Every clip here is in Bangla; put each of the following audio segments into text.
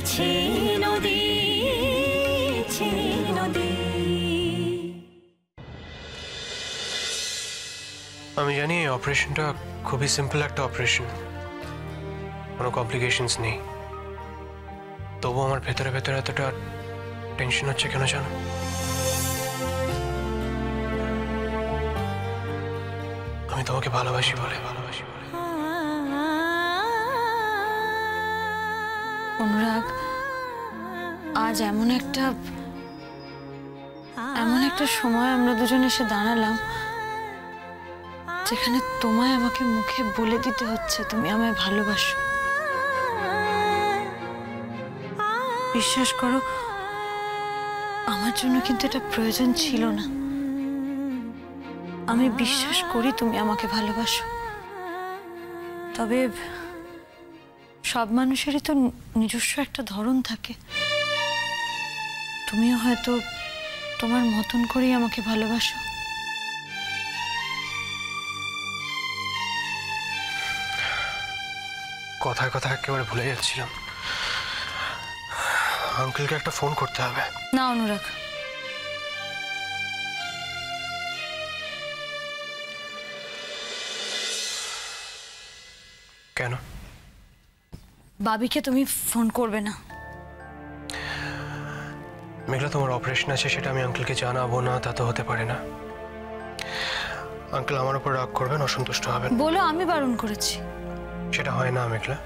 নদী নদী। আমি জানি এই অপারেশনটা খুবই সিম্পল একটা অপারেশন, কোনো কমপ্লিকেশনস নেই, তবু আমার ভেতরে ভেতরে এতটা টেনশন হচ্ছে কেন জানো? আমি তোমাকে ভালোবাসি বলে। অনুরাগ, আজ এমন একটা সময় আমরা দুজন এসে দাঁড়ালাম যেখানে তোমায় আমাকে মুখে বলে দিতে হচ্ছে তুমি আমায় ভালোবাসো। বিশ্বাস করো, আমার জন্য কিন্তু এটা প্রয়োজন ছিল না। আমি বিশ্বাস করি তুমি আমাকে ভালোবাসো, তবে সব মানুষেরই তো নিজস্ব একটা ধরন থাকে। তুমিও হয়তো তোমার মতন করেই আমাকে ভালোবাসো। কথায় কথায় একেবারে ভুলে যাচ্ছিলাম, আঙ্কেলকে একটা ফোন করতে হবে। না অনুরাগ, কেন? বাবিকে তুমি ফোন করবে না। মেঘলা, তোমার অপারেশন আছে, সেটা আমি আঙ্কেলকে জানাবো না তা তো হতে পারে না। আঙ্কেল আমার উপর রাগ করবেন, অসন্তুষ্ট হবেন। বলো আমি বারণ করেছি। সেটা হয় না মেঘলা,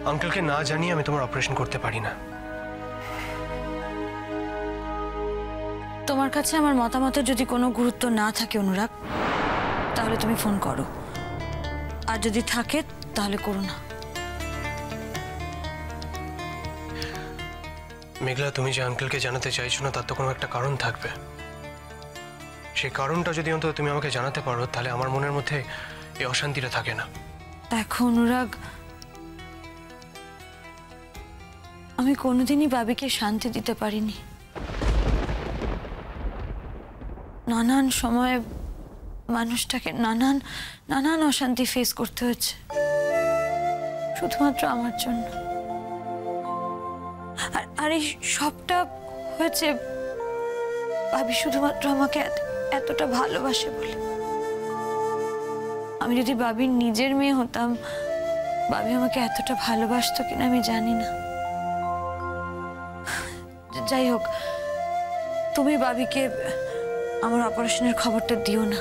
আঙ্কেলকে না জানিয়ে আমি তোমার অপারেশন করতে পারি না। তোমার কাছে আমার মতামতের যদি কোনো গুরুত্ব না থাকে অনুরাগ, তাহলে তুমি ফোন করো, আর যদি থাকে তাহলে করো না। মেঘলা, তুমি যে আঙ্কেলকে জানাতে চাইছো না তার তো কোনো একটা কারণ থাকবে। সেই কারণটা যদি অন্তত তুমি আমাকে জানাতে পারো, তাহলে আমার মনের মধ্যে এই অশান্তিটা থাকে না। দেখো অনুরাগ, আমি কোনোদিনই বাবিকে শান্তি দিতে পারিনি। নানান সময়ে মানুষটাকে নানান অশান্তি ফেস করতে হচ্ছে শুধুমাত্র আমার জন্য। আর এই সবটা হয়েছে ভাবি শুধুমাত্র আমাকে এতটা ভালোবাসে বলে। আমি যদি বাবির নিজের মেয়ে হতাম, বাবি আমাকে এতটা ভালোবাসতো কিনা আমি জানি না। যাই হোক, তুমি বাবিকে আমার অপারেশনের খবরটা দিও না।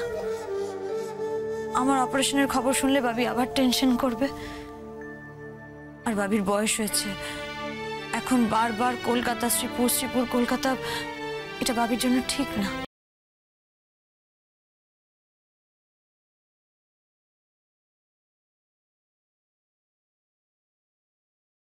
আমার অপারেশনের খবর শুনলে বাবি আবার টেনশন করবে। আর বাবির বয়স হয়েছে, এখন বারবার কলকাতা শ্রীপুর কলকাতা, এটা বাবির জন্য ঠিক না।